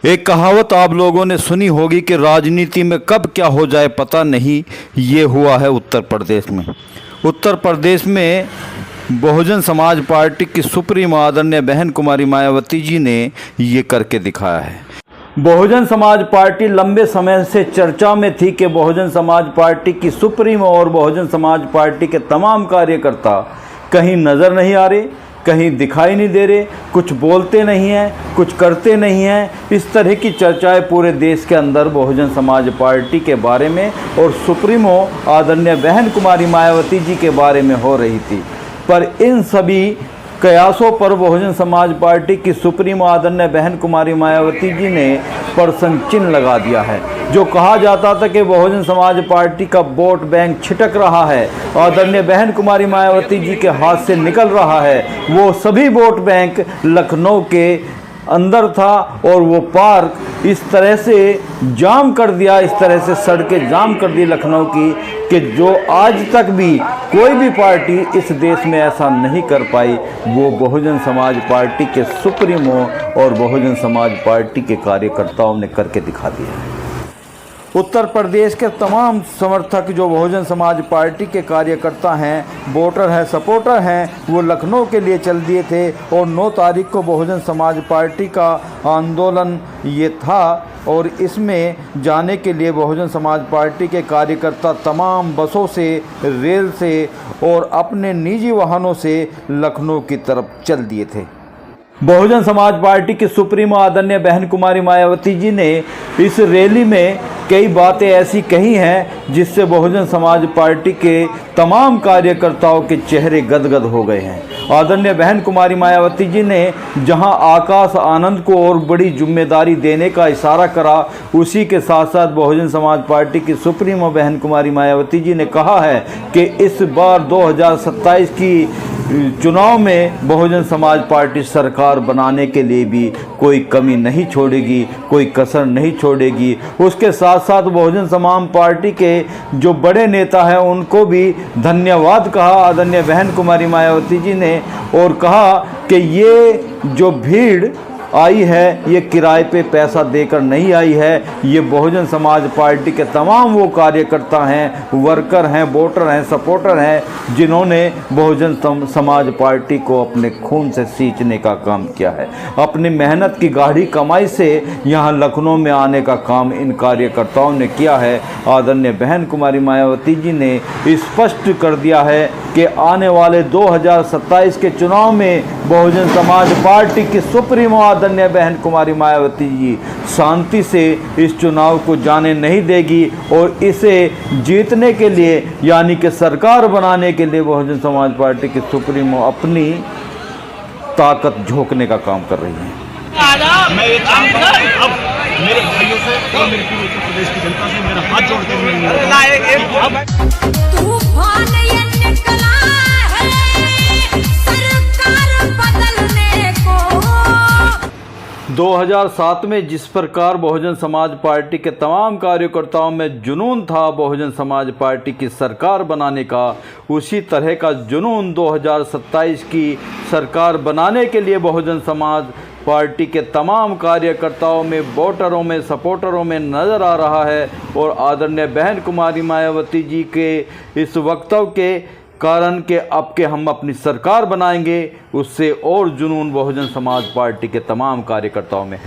एक कहावत आप लोगों ने सुनी होगी कि राजनीति में कब क्या हो जाए पता नहीं। ये हुआ है उत्तर प्रदेश में। उत्तर प्रदेश में बहुजन समाज पार्टी की सुप्रीमो आदरणीय बहन कुमारी मायावती जी ने ये करके दिखाया है। बहुजन समाज पार्टी लंबे समय से चर्चा में थी कि बहुजन समाज पार्टी की सुप्रीमो और बहुजन समाज पार्टी के तमाम कार्यकर्ता कहीं नज़र नहीं आ रहे, कहीं दिखाई नहीं दे रहे, कुछ बोलते नहीं हैं, कुछ करते नहीं हैं। इस तरह की चर्चाएं पूरे देश के अंदर बहुजन समाज पार्टी के बारे में और सुप्रीमो आदरणीय बहन कुमारी मायावती जी के बारे में हो रही थी। पर इन सभी कयासों पर बहुजन समाज पार्टी की सुप्रीमो आदरणीय बहन कुमारी मायावती जी ने प्रश्न चिन्ह लगा दिया है। जो कहा जाता था कि बहुजन समाज पार्टी का वोट बैंक छिटक रहा है, आदरणीय बहन कुमारी मायावती जी के हाथ से निकल रहा है, वो सभी वोट बैंक लखनऊ के अंदर था और वो पार्क इस तरह से जाम कर दिया, इस तरह से सड़कें जाम कर दी लखनऊ की कि जो आज तक भी कोई भी पार्टी इस देश में ऐसा नहीं कर पाई। वो बहुजन समाज पार्टी के सुप्रीमो और बहुजन समाज पार्टी के कार्यकर्ताओं ने करके दिखा दिया है। उत्तर प्रदेश के तमाम समर्थक जो बहुजन समाज पार्टी के कार्यकर्ता हैं, वोटर हैं, सपोर्टर हैं, वो लखनऊ के लिए चल दिए थे और 9 तारीख को बहुजन समाज पार्टी का आंदोलन ये था और इसमें जाने के लिए बहुजन समाज पार्टी के कार्यकर्ता तमाम बसों से, रेल से और अपने निजी वाहनों से लखनऊ की तरफ चल दिए थे। बहुजन समाज पार्टी की सुप्रीमो आदरणीय बहन कुमारी मायावती जी ने इस रैली में कई बातें ऐसी कही हैं जिससे बहुजन समाज पार्टी के तमाम कार्यकर्ताओं के चेहरे गदगद हो गए हैं। आदरणीय बहन कुमारी मायावती जी ने जहां आकाश आनंद को और बड़ी जिम्मेदारी देने का इशारा करा, उसी के साथ साथ बहुजन समाज पार्टी की सुप्रीमो बहन कुमारी मायावती जी ने कहा है कि इस बार 2027 की चुनाव में बहुजन समाज पार्टी सरकार बनाने के लिए भी कोई कमी नहीं छोड़ेगी, कोई कसर नहीं छोड़ेगी। उसके साथ साथ बहुजन समाज पार्टी के जो बड़े नेता हैं उनको भी धन्यवाद कहा आदरणीय बहन कुमारी मायावती जी ने और कहा कि ये जो भीड़ आई है ये किराए पे पैसा देकर नहीं आई है। ये बहुजन समाज पार्टी के तमाम वो कार्यकर्ता हैं, वर्कर हैं, वोटर हैं, सपोर्टर हैं जिन्होंने बहुजन समाज पार्टी को अपने खून से सींचने का काम किया है। अपनी मेहनत की गाढ़ी कमाई से यहाँ लखनऊ में आने का काम इन कार्यकर्ताओं ने किया है। आदरणीय बहन कुमारी मायावती जी ने स्पष्ट कर दिया है कि आने वाले 2027 के चुनाव में बहुजन समाज पार्टी की सुप्रीमो आदरणीय बहन कुमारी मायावती जी शांति से इस चुनाव को जाने नहीं देगी और इसे जीतने के लिए यानी कि सरकार बनाने के लिए बहुजन समाज पार्टी की सुप्रीमो अपनी ताकत झोंकने का काम कर रही है। मैं एक काम अब मेरे भाइयों से और मेरे पूरे उत्तर प्रदेश की जनता से मेरा हाथ जोड़ते हुए तूफान ये निकला है सरकार बदलने को। 2007 में जिस प्रकार बहुजन समाज पार्टी के तमाम कार्यकर्ताओं में जुनून था बहुजन समाज पार्टी की सरकार बनाने का, उसी तरह का जुनून 2027 की सरकार बनाने के लिए बहुजन समाज पार्टी के तमाम कार्यकर्ताओं में, वोटरों में, सपोर्टरों में नज़र आ रहा है। और आदरणीय बहन कुमारी मायावती जी के इस वक्तव्य के कारण के अब के हम अपनी सरकार बनाएंगे, उससे और जुनून बहुजन समाज पार्टी के तमाम कार्यकर्ताओं में है।